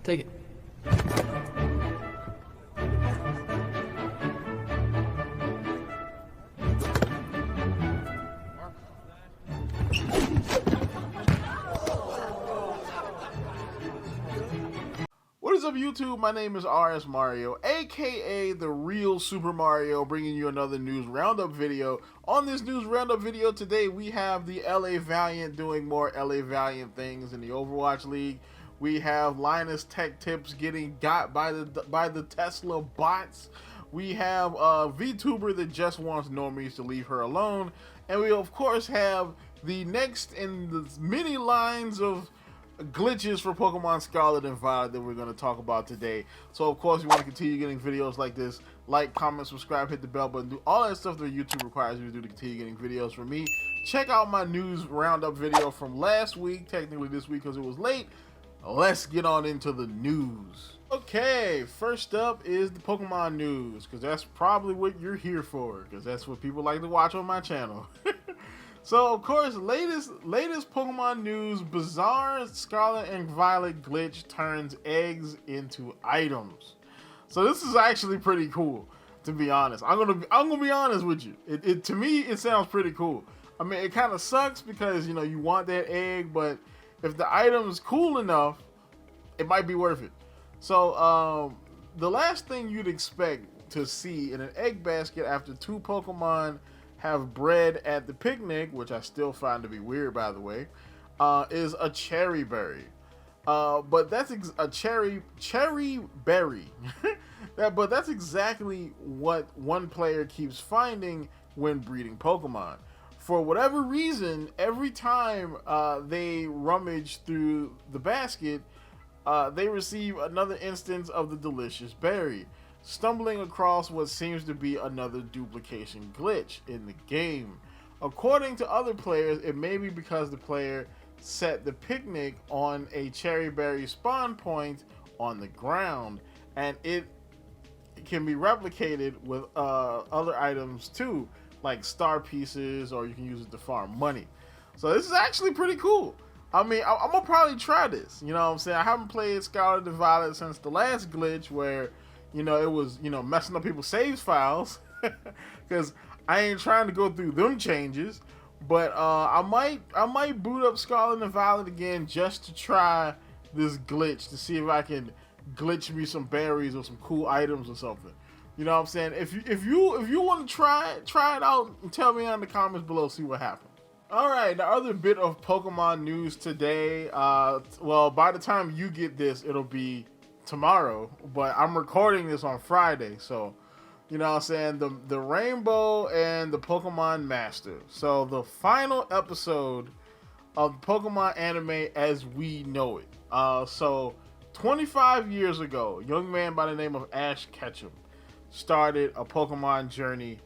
Take it. What is up, YouTube? My name is RSMario, aka the real Super Mario, bringing you another news roundup video. On this news roundup video today, we have the LA Valiant doing more LA Valiant things in the Overwatch League. We have Linus Tech tips getting got by the Tesla bots. We have a Vtuber that just wants Normies to leave her alone, and we of course have the next in the many lines of glitches for Pokemon Scarlet and Violet that we're going to talk about today. So of course, you want to continue getting videos like this, like, comment, subscribe, hit the bell button, do all that stuff that YouTube requires you to do to continue getting videos from me. Check out my news roundup video from last week, technically this week because it was late. Let's get on into the news. Okay, first up is the Pokemon news, because that's probably what you're here for, because that's what people like to watch on my channel. So, of course, latest Pokemon news, bizarre Scarlet and Violet glitch turns eggs into items. So this is actually pretty cool, to be honest. I'm gonna be honest with you. To me, it sounds pretty cool. I mean, it kind of sucks because, you know, you want that egg, but if the item is cool enough, it might be worth it. So, the last thing you'd expect to see in an egg basket after two Pokemon have bread at the picnic, which I still find to be weird, by the way, is a cherry berry. But that's a cherry berry. But that's exactly what one player keeps finding when breeding Pokemon. For whatever reason, every time they rummage through the basket, they receive another instance of the delicious berry, stumbling across what seems to be another duplication glitch in the game. According to other players, it may be because the player set the picnic on a cherry berry spawn point on the ground, and it can be replicated with other items too, like star pieces, or you can use it to farm money. So this is actually pretty cool. I mean, I'm gonna probably try this. You know what I'm saying? I haven't played Scarlet and Violet since the last glitch where, you know, it was, you know, messing up people's saves files, because I ain't trying to go through them changes. But I might boot up Scarlet and Violet again just to try this glitch to see if I can glitch me some berries or some cool items or something. You know what I'm saying? If you want to try it out and tell me in the comments below, see what happens. All right, the other bit of Pokemon news today. Well, by the time you get this, it'll be tomorrow, but I'm recording this on Friday, so you know what I'm saying, the Rainbow and the Pokemon Master. So the final episode of Pokemon anime as we know it. So 25 years ago, a young man by the name of Ash Ketchum started a Pokemon journey,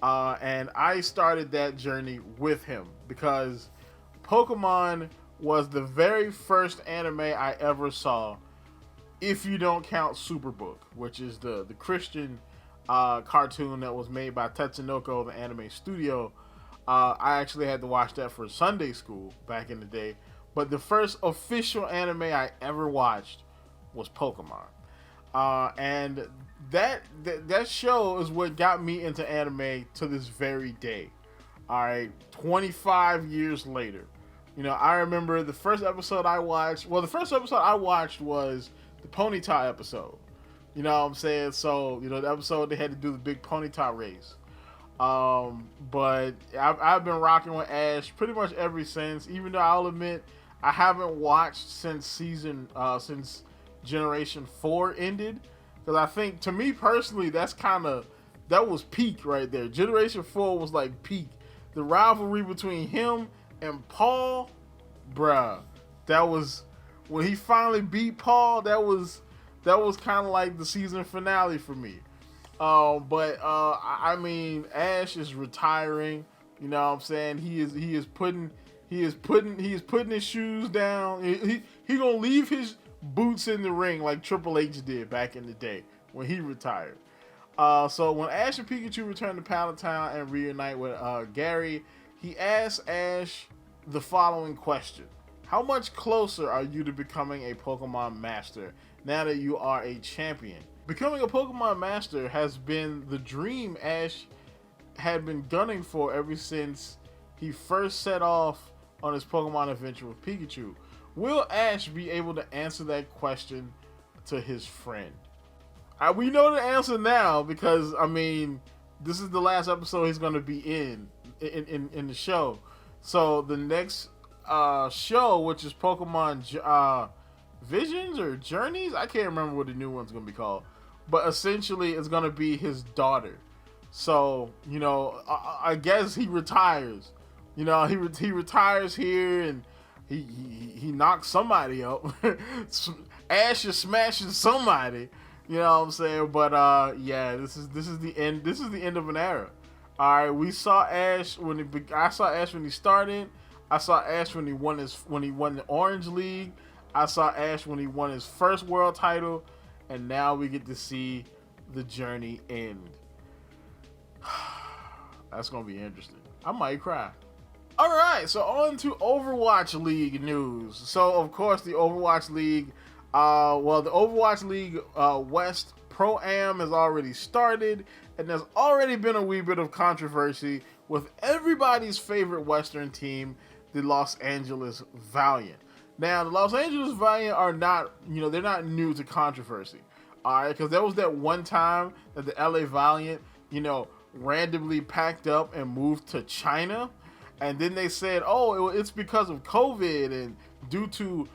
and I started that journey with him because Pokemon was the very first anime I ever saw, if you don't count Superbook, which is the Christian cartoon that was made by Tatsunoko, the anime studio. I actually had to watch that for Sunday school back in the day. But the first official anime I ever watched was Pokemon. And that show is what got me into anime to this very day. Alright, 25 years later. You know, I remember the first episode I watched, well, the first episode I watched was the Ponyta episode. You know what I'm saying? So, you know, the episode they had to do the big Ponyta race. But I've been rocking with Ash pretty much ever since, even though I'll admit I haven't watched since since Generation 4 ended. Because I think, to me personally, that was peak right there. Generation 4 was like peak. The rivalry between him and Paul, bruh, that was, when he finally beat Paul, that was kind of like the season finale for me. I mean, Ash is retiring. You know what I'm saying? He is putting his shoes down. He gonna leave his boots in the ring like Triple H did back in the day when he retired. So when Ash and Pikachu return to Pallet Town and reunite with Gary, he asks Ash the following question: how much closer are you to becoming a Pokemon Master now that you are a champion? Becoming a Pokemon Master has been the dream Ash had been gunning for ever since he first set off on his Pokemon adventure with Pikachu. Will Ash be able to answer that question to his friend? We know the answer now because, I mean, this is the last episode he's going to be in the show. So the next show, which is Pokemon Visions or Journeys, I can't remember what the new one's going to be called, but essentially it's going to be his daughter. So, you know, I guess he retires. You know, he retires here, and he knocks somebody up. Ash is smashing somebody. You know what I'm saying? But yeah, this is the end. This is the end of an era. All right, we saw Ash I saw Ash when he started. I saw Ash when he won the Orange League. I saw Ash when he won his first world title, and now we get to see the journey end. That's gonna be interesting. I might cry. All right, so on to Overwatch League news. So of course the Overwatch League, the Overwatch League West Pro-Am has already started, and there's already been a wee bit of controversy with everybody's favorite Western team, the Los Angeles Valiant. Now, the Los Angeles Valiant are not, they're not new to controversy, all right? Because there was that one time that the LA Valiant, randomly packed up and moved to China, and then they said, oh, it's because of COVID and due to,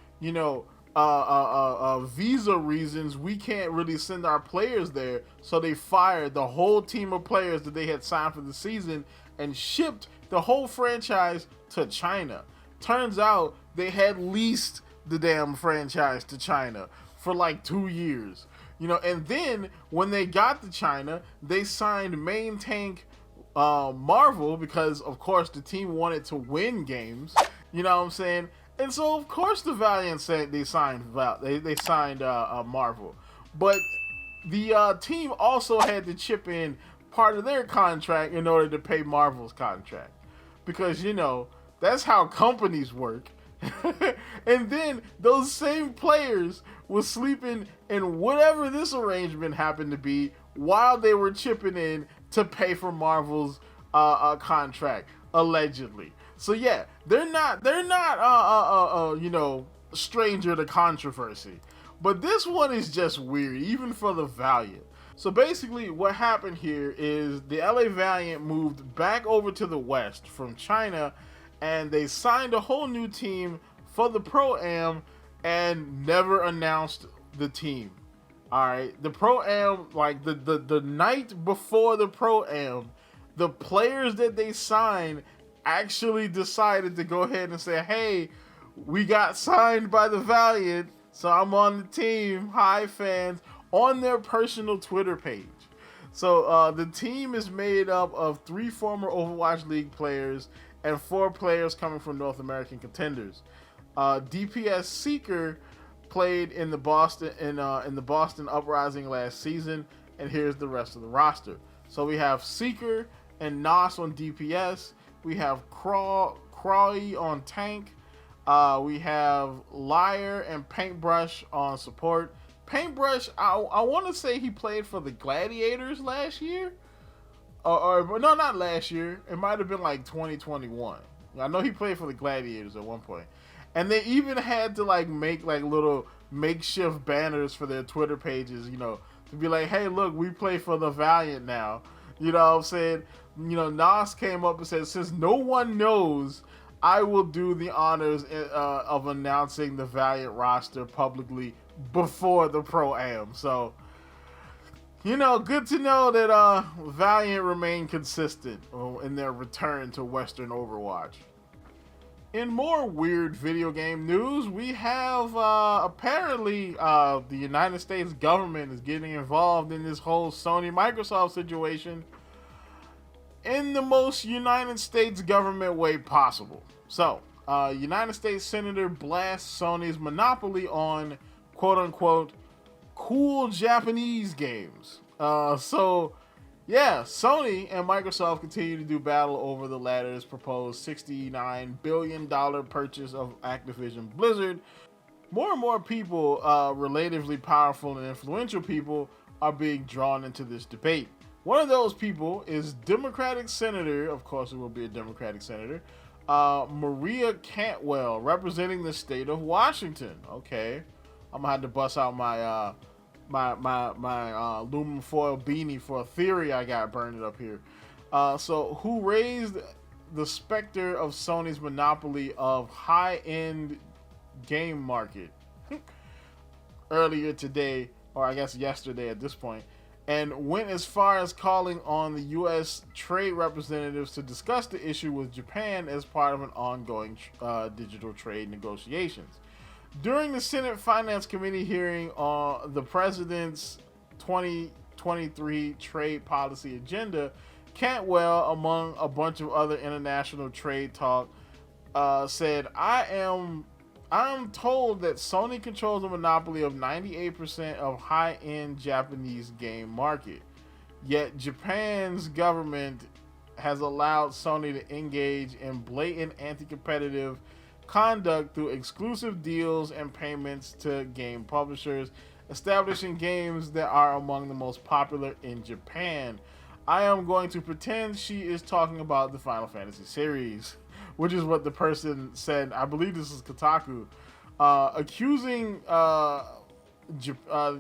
visa reasons, we can't really send our players there. So they fired the whole team of players that they had signed for the season and shipped the whole franchise to China. Turns out they had leased the damn franchise to China for like 2 years. And then when they got to China, they signed Main Tank Marvel because, of course, the team wanted to win games. You know what I'm saying? And so, of course, the Valiant said they signed Marvel. But the team also had to chip in part of their contract in order to pay Marvel's contract. Because, that's how companies work. And then those same players were sleeping in whatever this arrangement happened to be while they were chipping in to pay for Marvel's contract, allegedly. So yeah, they're not stranger to controversy. But this one is just weird, even for the Valiant. So basically what happened here is the LA Valiant moved back over to the West from China, and they signed a whole new team for the Pro-Am and never announced the team. Alright, the Pro-Am, like the night before the Pro-Am, the players that they signed actually decided to go ahead and say, hey, we got signed by the Valiant, so I'm on the team, hi fans, on their personal Twitter page. So the team is made up of 3 former Overwatch League players and 4 players coming from North American contenders. DPS Seeker played in the Boston Uprising last season, and here's the rest of the roster. So we have Seeker and Nos on DPS. We have Crawley on tank. We have Liar and Paintbrush on support. Paintbrush, I want to say he played for the Gladiators last year. Or no, not last year. It might have been like 2021. I know he played for the Gladiators at one point. And they even had to make little makeshift banners for their Twitter pages, to be like, hey, look, we play for the Valiant now. You know what I'm saying? Nas came up and said, since no one knows, I will do the honors of announcing the Valiant roster publicly before the Pro-Am. So, good to know that Valiant remain consistent in their return to Western Overwatch. In more weird video game news, we have apparently the United States government is getting involved in this whole Sony-Microsoft situation in the most United States government way possible. So, United States Senator blasts Sony's monopoly on quote-unquote cool Japanese games. So Yeah, Sony and Microsoft continue to do battle over the latter's proposed $69 billion purchase of Activision Blizzard. More and more people, relatively powerful and influential people, are being drawn into this debate. One of those people is Democratic Senator, of course it will be a Democratic Senator, Maria Cantwell, representing the state of Washington. Okay, I'm gonna have to bust out my aluminum foil beanie for a theory I got burned up here. So who raised the specter of Sony's monopoly of high-end game market earlier today, or I guess yesterday at this point, and went as far as calling on the U.S. trade representatives to discuss the issue with Japan as part of an ongoing digital trade negotiations. During the Senate Finance Committee hearing on the president's 2023 trade policy agenda, Cantwell, among a bunch of other international trade talk, said, I am told that Sony controls a monopoly of 98% of high-end Japanese game market. Yet Japan's government has allowed Sony to engage in blatant anti-competitive conduct through exclusive deals and payments to game publishers, establishing games that are among the most popular in Japan. I am going to pretend she is talking about the Final Fantasy series, which is what the person said. I believe this is Kotaku, accusing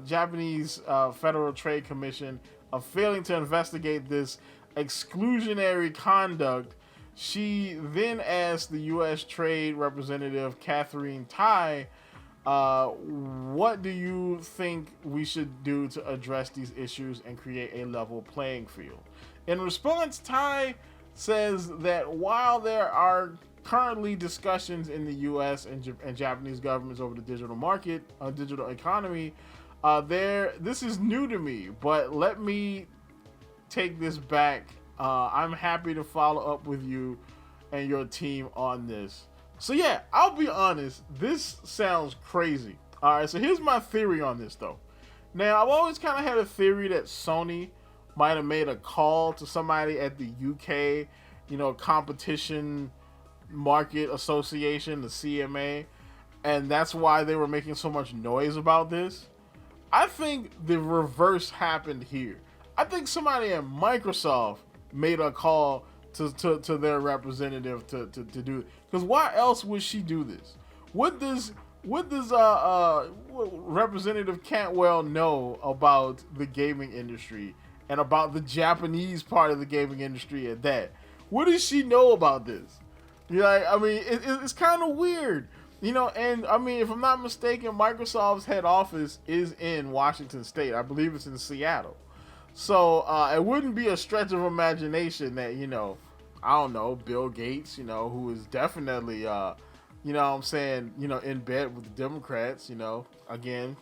Japanese Federal Trade Commission of failing to investigate this exclusionary conduct. She then asked the U.S. Trade Representative Catherine Tai, what do you think we should do to address these issues and create a level playing field? In response, Tai says that while there are currently discussions in the U.S. and Japanese governments over the digital market, digital economy, this is new to me, but let me take this back. I'm happy to follow up with you and your team on this. So yeah, I'll be honest, this sounds crazy. All right, so here's my theory on this though. Now, I've always kind of had a theory that Sony might have made a call to somebody at the UK, Competition Market Association, the CMA, and that's why they were making so much noise about this. I think the reverse happened here. I think somebody at Microsoft made a call to their representative to do it. Because why else would she do this? What does Representative Cantwell know about the gaming industry and about the Japanese part of the gaming industry at that? What does she know about this? It's kind of weird. And if I'm not mistaken, Microsoft's head office is in Washington State. I believe it's in Seattle. So it wouldn't be a stretch of imagination that, I don't know, Bill Gates, who is definitely, in bed with the Democrats, again,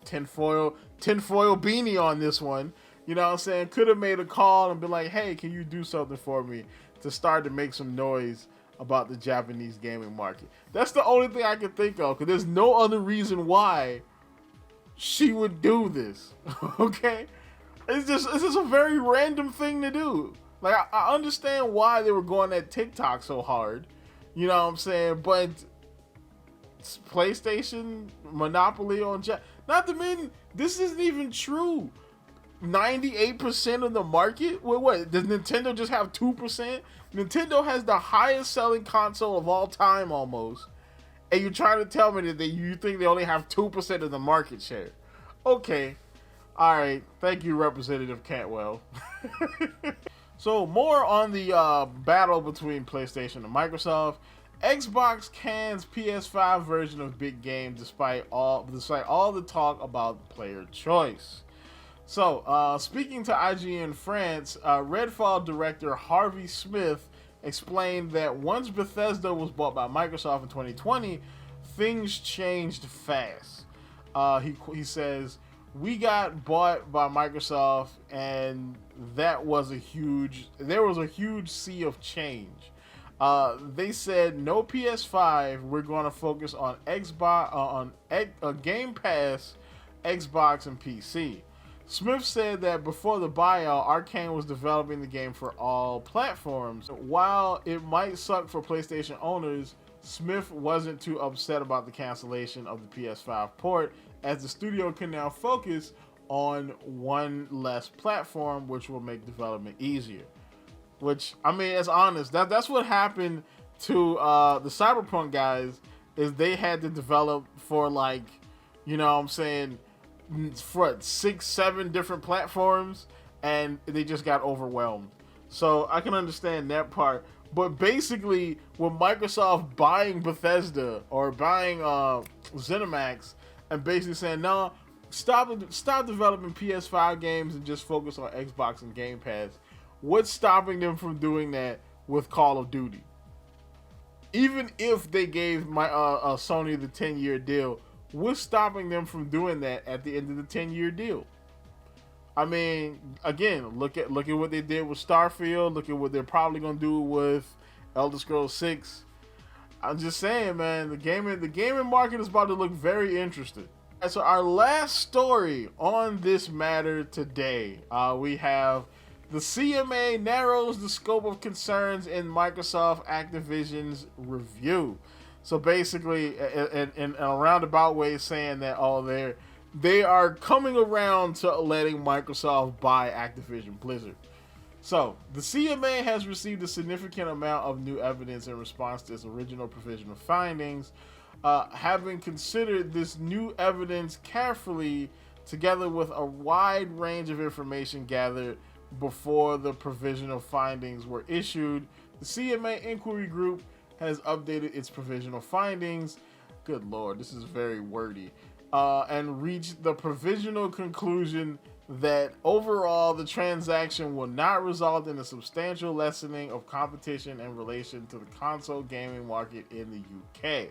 tinfoil beanie on this one, could have made a call and been like, hey, can you do something for me to start to make some noise about the Japanese gaming market? That's the only thing I can think of, because there's no other reason why she would do this, okay? It's just a very random thing to do. Like, I understand why they were going at TikTok so hard, but PlayStation monopoly on not to mention, this isn't even true. 98% of the market? What? Does Nintendo just have 2%? Nintendo has the highest selling console of all time almost. And you're trying to tell me that you think they only have 2% of the market share. Okay. Alright. Thank you, Representative Cantwell. So, more on the battle between PlayStation and Microsoft. Xbox cans PS5 version of big game despite all the talk about player choice. So, speaking to IGN France, Redfall director Harvey Smith explained that once Bethesda was bought by Microsoft in 2020, things changed fast. He says, we got bought by Microsoft, and there was a huge sea of change. They said no PS5. We're going to focus on Xbox, Game Pass, Xbox, and PC. Smith said that before the buyout, Arcane was developing the game for all platforms. While it might suck for PlayStation owners, Smith wasn't too upset about the cancellation of the PS5 port, as the studio can now focus on one less platform, which will make development easier. Which, I mean, it's honest. That's what happened to the Cyberpunk guys, is they had to develop for, like, you know what I'm saying, for 6-7 different platforms, and they just got overwhelmed. So I can understand that part. But basically, with Microsoft buying Bethesda or buying ZeniMax, and basically saying, no, stop developing PS5 games and just focus on Xbox and Game Pass. What's stopping them from doing that with Call of Duty? Even if they gave Sony the 10-year deal, what's stopping them from doing that at the end of the 10-year deal? I mean, again, look at what they did with Starfield. Look at what they're probably gonna do with Elder Scrolls 6. I'm just saying, man, the gaming market is about to look very interesting. And so our last story on this matter today, we have the CMA narrows the scope of concerns in Microsoft Activision's review. So basically, in a roundabout way, saying that they are coming around to letting Microsoft buy Activision Blizzard. So the CMA has received a significant amount of new evidence in response to its original provisional findings. Having considered this new evidence carefully, together with a wide range of information gathered before the provisional findings were issued, the CMA Inquiry Group has updated its provisional findings. Good Lord, this is very wordy. And reached the provisional conclusion that overall the transaction will not result in a substantial lessening of competition in relation to the console gaming market in the UK.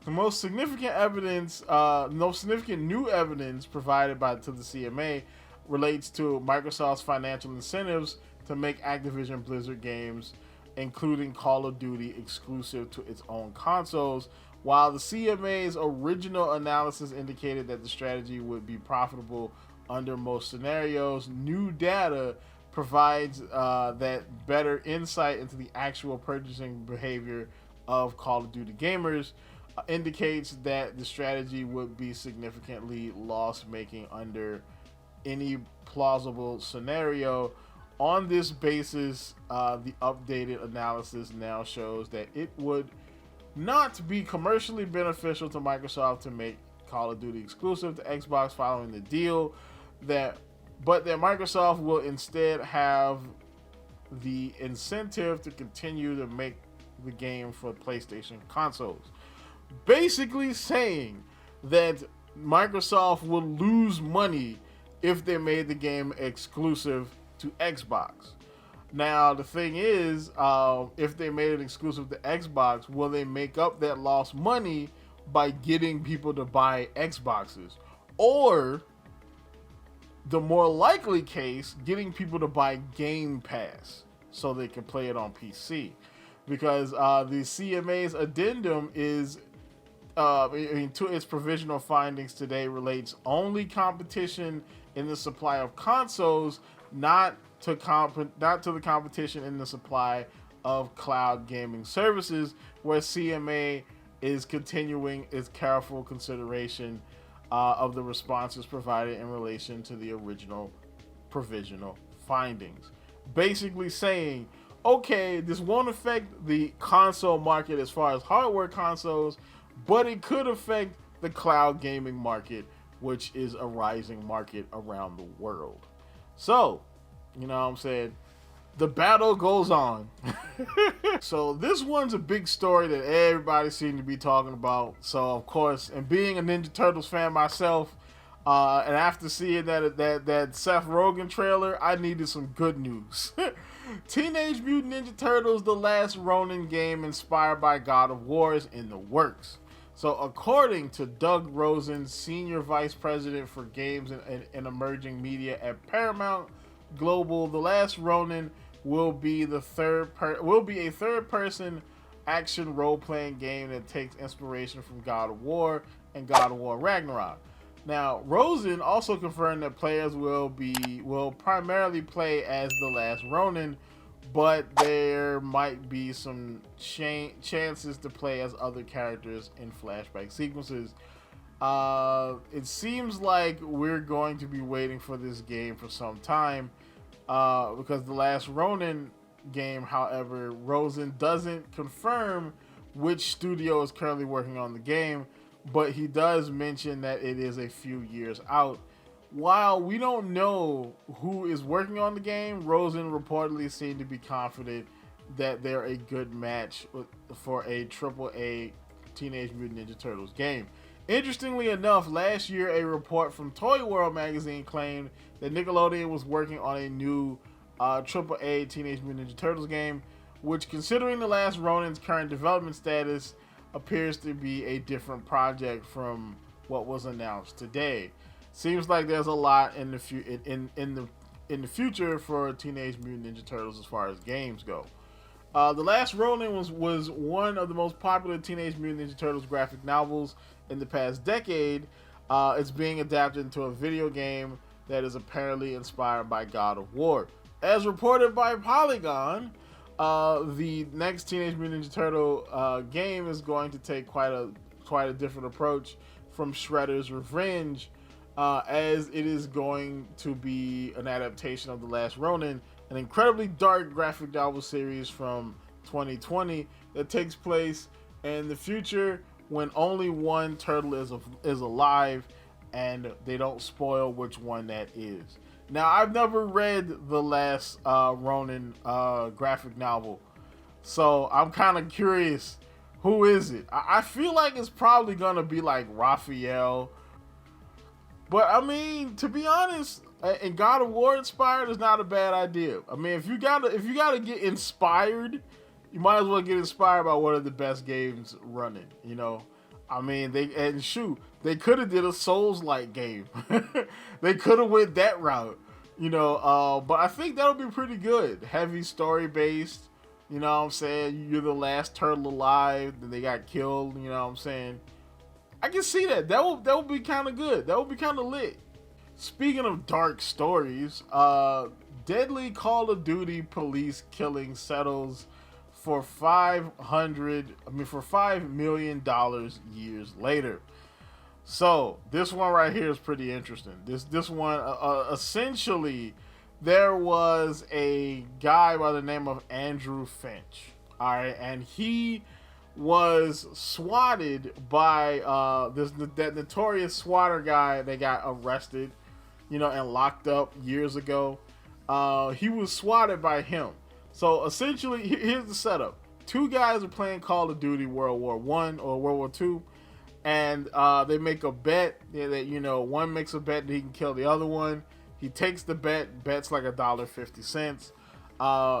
The most significant evidence, new evidence provided to the CMA relates to Microsoft's financial incentives to make Activision Blizzard games, including Call of Duty, exclusive to its own consoles. While the CMA's original analysis indicated that the strategy would be profitable under most scenarios, new data provides that better insight into the actual purchasing behavior of Call of Duty gamers, indicates that the strategy would be significantly loss-making under any plausible scenario. On this basis, the updated analysis now shows that it would not be commercially beneficial to Microsoft to make Call of Duty exclusive to Xbox following the deal, but that Microsoft will instead have the incentive to continue to make the game for PlayStation consoles. Basically saying that Microsoft will lose money if they made the game exclusive to Xbox. Now, the thing is, if they made it exclusive to Xbox, will they make up that lost money by getting people to buy Xboxes? Or, the more likely case, getting people to buy Game Pass so they can play it on PC? Because the CMA's addendum is, to its provisional findings today, relates only competition in the supply of consoles, not to the competition in the supply of cloud gaming services, where CMA is continuing its careful consideration of the responses provided in relation to the original provisional findings. Basically saying, okay, this won't affect the console market as far as hardware consoles, but it could affect the cloud gaming market, which is a rising market around the world. So, you know what I'm saying? The battle goes on. So this one's a big story that everybody seems to be talking about. So, of course, and being a Ninja Turtles fan myself, and after seeing that Seth Rogen trailer, I needed some good news. Teenage Mutant Ninja Turtles: The Last Ronin game inspired by God of War is in the works. So according to Doug Rosen, Senior Vice President for Games and Emerging Media at Paramount Global, The Last Ronin will be a third-person action role-playing game that takes inspiration from God of War and God of War Ragnarok. Now, Rosen also confirmed that players will primarily play as the last Ronin, but there might be some chances to play as other characters in flashback sequences. It seems like we're going to be waiting for this game for some time, because the last Ronin game, however, Rosen doesn't confirm which studio is currently working on the game, but he does mention that it is a few years out. While we don't know who is working on the game, Rosen reportedly seemed to be confident that they're a good match for a AAA Teenage Mutant Ninja Turtles game. Interestingly enough, last year a report from Toy World magazine claimed that Nickelodeon was working on a new AAA Teenage Mutant Ninja Turtles game, which, considering the last Ronin's current development status, appears to be a different project from what was announced today. Seems like there's a lot in the future for Teenage Mutant Ninja Turtles as far as games go. The Last Ronin was one of the most popular Teenage Mutant Ninja Turtles graphic novels in the past decade. It's being adapted into a video game that is apparently inspired by God of War. As reported by Polygon, the next Teenage Mutant Ninja Turtle game is going to take quite a different approach from Shredder's Revenge, as it is going to be an adaptation of The Last Ronin, an incredibly dark graphic novel series from 2020 that takes place in the future when only one turtle is alive, and they don't spoil which one that is. Now, I've never read the last Ronin graphic novel, so I'm kind of curious, who is it? I feel like it's probably going to be like Raphael. But, I mean, to be honest, and God of War inspired is not a bad idea. I mean, if you gotta get inspired, you might as well get inspired by one of the best games running, you know? I mean, they could have did a Souls-like game. They could have went that route, you know. But I think that'll be pretty good. Heavy story-based, you know what I'm saying? You're the last turtle alive, then they got killed, you know what I'm saying? I can see that. That would be kind of good. That would be kind of lit. Speaking of dark stories, deadly Call of Duty police killing settles for $5 million years later. So this one right here is pretty interesting. This one essentially, there was a guy by the name of Andrew Finch. All right, and he was swatted by that notorious swatter guy that got arrested, you know, and locked up years ago. He was swatted by him. So essentially, here's the setup. Two guys are playing Call of Duty World War I or World War II, and they make a bet that, you know, one makes a bet that he can kill the other one. He takes the bet's like $1.50.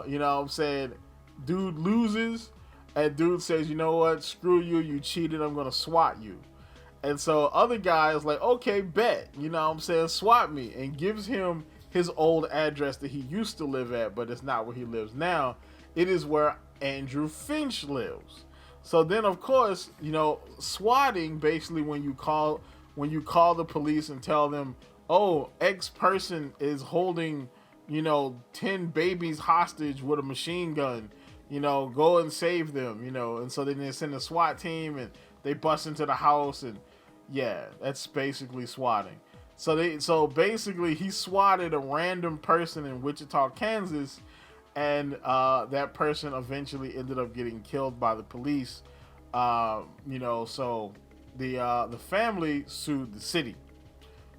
You know what I'm saying? Dude loses, and dude says, you know what, screw you, you cheated, I'm gonna swat you. And so other guy is like, okay, bet, you know what I'm saying, swat me, and gives him his old address that he used to live at, but it's not where he lives now. It is where Andrew Finch lives. So then, of course, you know, swatting, basically when you call the police and tell them, oh, X person is holding, you know, 10 babies hostage with a machine gun, you know, go and save them, you know. And so then they send a SWAT team and they bust into the house, and yeah, that's basically swatting. So basically he swatted a random person in Wichita, Kansas, and that person eventually ended up getting killed by the police. You know, so the family sued the city.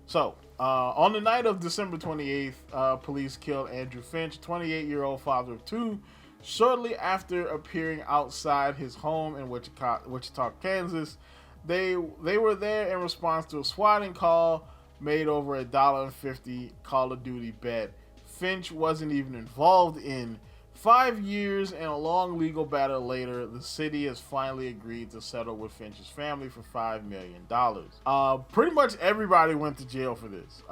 So on the night of December 28th, police killed Andrew Finch, 28-year-old father of two, shortly after appearing outside his home in Wichita, Kansas. They were there in response to a swatting call made over $1.50 Call of Duty bet Finch wasn't even involved in. 5 years and a long legal battle later, the city has finally agreed to settle with Finch's family for $5 million. Pretty much everybody went to jail for this.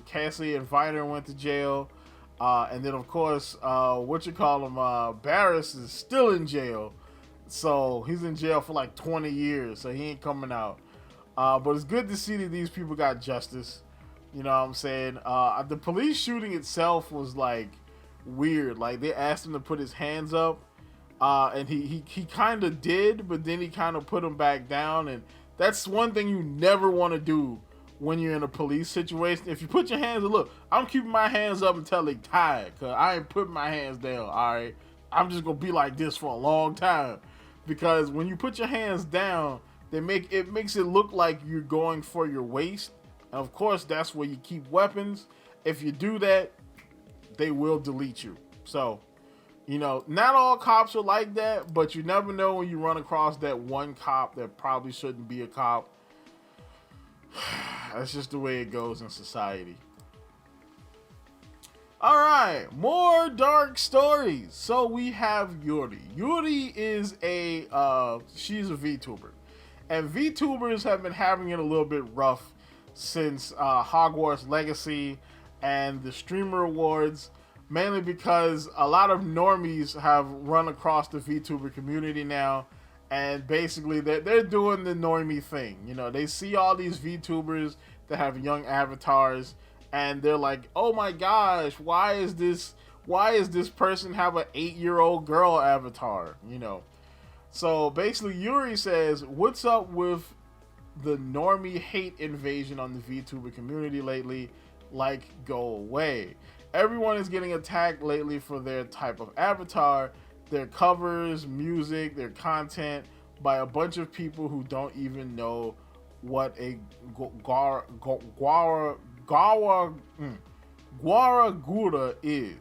Cassie and Viner went to jail. And then, of course, Barris is still in jail. So he's in jail for like 20 years, so he ain't coming out. But it's good to see that these people got justice. You know what I'm saying? The police shooting itself was like weird. Like they asked him to put his hands up, and he kind of did, but then he kind of put them back down. And that's one thing you never want to do when you're in a police situation. If you put your hands up, look, I'm keeping my hands up until they tired, cause I ain't putting my hands down. All right, I'm just gonna be like this for a long time, because when you put your hands down, makes it look like you're going for your waist. And of course, that's where you keep weapons. If you do that, they will delete you. So, you know, not all cops are like that, but you never know when you run across that one cop that probably shouldn't be a cop. That's just the way it goes in society. All right, more dark stories. So we have Yuri. Yuri is she's a VTuber. And VTubers have been having it a little bit rough since Hogwarts Legacy and the Streamer Awards, mainly because a lot of normies have run across the VTuber community now, and basically they're doing the normie thing. You know, they see all these VTubers that have young avatars, and they're like, oh my gosh, why is this person have an 8-year-old girl avatar, you know? So basically, Yuri says, what's up with the normie hate invasion on the VTuber community lately? Like, go away. Everyone is getting attacked lately for their type of avatar, their covers, music, their content, by a bunch of people who don't even know what a Guaragura is.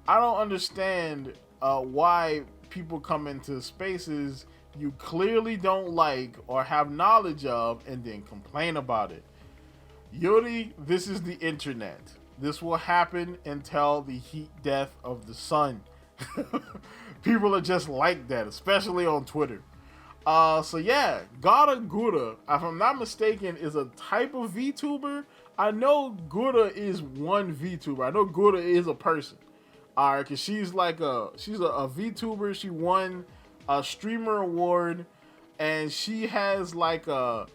I don't understand why people come into spaces you clearly don't like or have knowledge of and then complain about it. Yuri, this is the internet. This will happen until the heat death of the sun. People are just like that, especially on Twitter. So yeah, Guaragura, if I'm not mistaken, is a type of VTuber. I know Gura is one VTuber. I know Gura is a person. Alright, cause she's a VTuber. She won a streamer award, and she has like a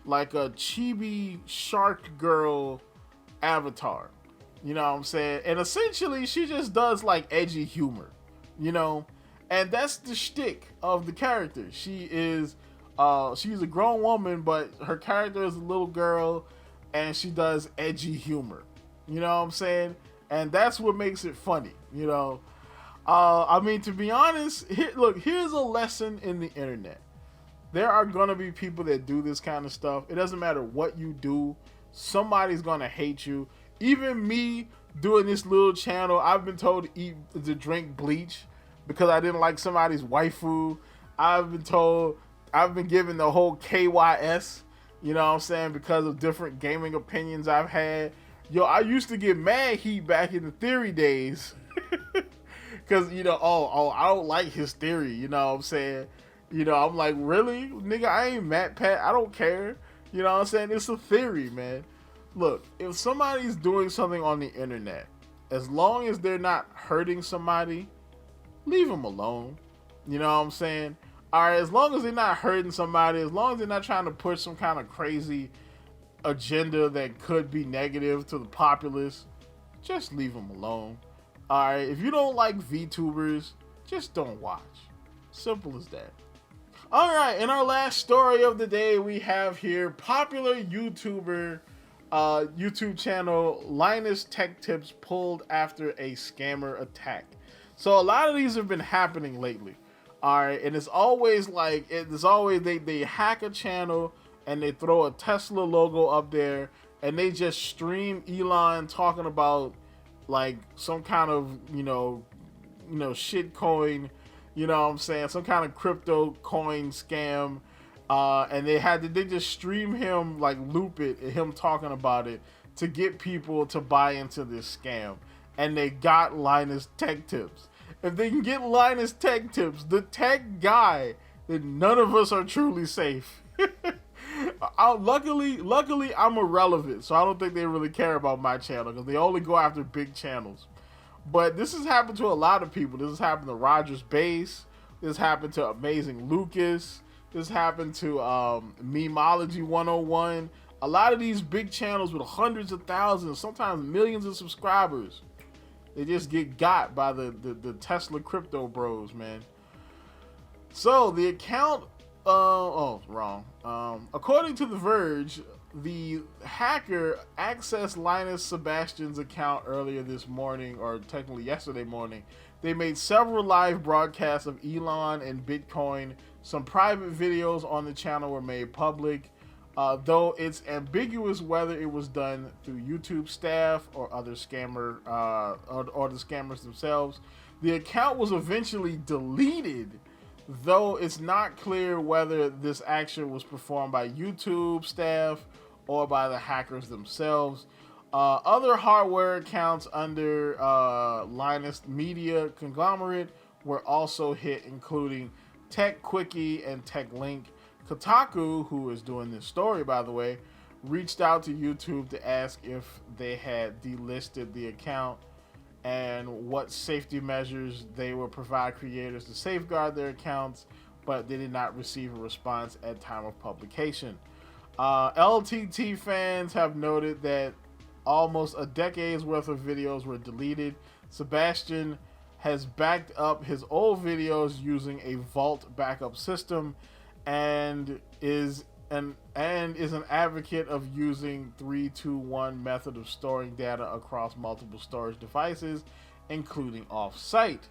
chibi shark girl avatar. You know what I'm saying? And essentially she just does like edgy humor, you know? And that's the shtick of the character. She's a grown woman, but her character is a little girl, and she does edgy humor. You know what I'm saying? And that's what makes it funny, you know? I mean, to be honest, here's a lesson in the internet. There are gonna be people that do this kind of stuff. It doesn't matter what you do. Somebody's gonna hate you. Even me doing this little channel, I've been told to drink bleach because I didn't like somebody's waifu. I've been given the whole KYS, you know what I'm saying, because of different gaming opinions I've had. Yo, I used to get mad heat back in the theory days. Because, you know, I don't like his theory, you know what I'm saying? You know, I'm like, really? Nigga, I ain't Matt Pat. I don't care. You know what I'm saying? It's a theory, man. Look, if somebody's doing something on the internet, as long as they're not hurting somebody, leave them alone. You know what I'm saying? All right, as long as they're not hurting somebody, as long as they're not trying to push some kind of crazy agenda that could be negative to the populace, just leave them alone. All right, if you don't like VTubers, just don't watch. Simple as that. All right, in our last story of the day, we have here popular YouTuber YouTube channel Linus Tech Tips pulled after a scammer attack. So a lot of these have been happening lately. All right, and it's always they hack a channel and they throw a Tesla logo up there and they just stream Elon talking about like some kind of, you know, shit coin, you know what I'm saying, some kind of crypto coin scam, and they just stream him, like loop it, him talking about it to get people to buy into this scam, and they got Linus Tech Tips. If they can get Linus Tech Tips, the tech guy, then none of us are truly safe. Luckily, I'm irrelevant, so I don't think they really care about my channel because they only go after big channels. But this has happened to a lot of people. This has happened to Rogers Base. This happened to Amazing Lucas. This happened to Memeology 101. A lot of these big channels with hundreds of thousands, sometimes millions of subscribers, they just get got by the Tesla crypto bros, man. So the account, wrong. According to The Verge, the hacker accessed Linus Sebastian's account earlier this morning, or technically yesterday morning. They made several live broadcasts of Elon and Bitcoin. Some private videos on the channel were made public, though it's ambiguous whether it was done through YouTube staff or other scammer, or the scammers themselves. The account was eventually deleted, though it's not clear whether this action was performed by YouTube staff or by the hackers themselves. Other hardware accounts under Linus Media conglomerate were also hit, including Tech Quickie and Tech Link. Kotaku, who is doing this story, by the way, reached out to YouTube to ask if they had delisted the account and what safety measures they will provide creators to safeguard their accounts, but they did not receive a response at time of publication. LTT fans have noted that almost a decade's worth of videos were deleted. Sebastian has backed up his old videos using a vault backup system and is an advocate of using 3-2-1 method of storing data across multiple storage devices, including off-site.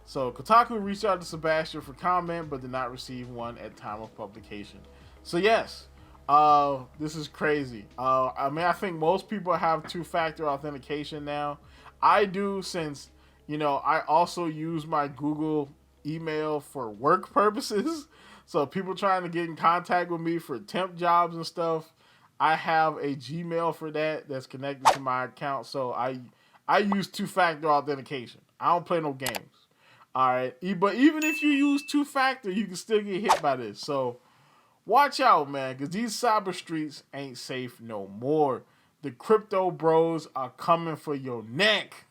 So Kotaku reached out to Sebastian for comment, but did not receive one at time of publication. So yes, this is crazy. I think most people have two-factor authentication now. I do, since, I also use my Google email for work purposes. So people trying to get in contact with me for temp jobs and stuff, I have a Gmail for that's connected to my account. So I use two-factor authentication. I don't play no games. All right. But even if you use two-factor, you can still get hit by this. So watch out, man, because these cyber streets ain't safe no more. The crypto bros are coming for your neck.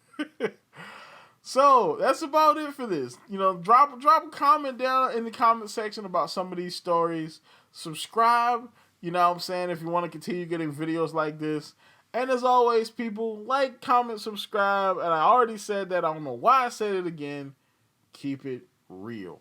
So that's about it for this. Drop a comment down in the comment section about some of these stories. Subscribe, if you want to continue getting videos like this. And as always, people, like, comment, subscribe. And I already said that. I don't know why I said it again. Keep it real.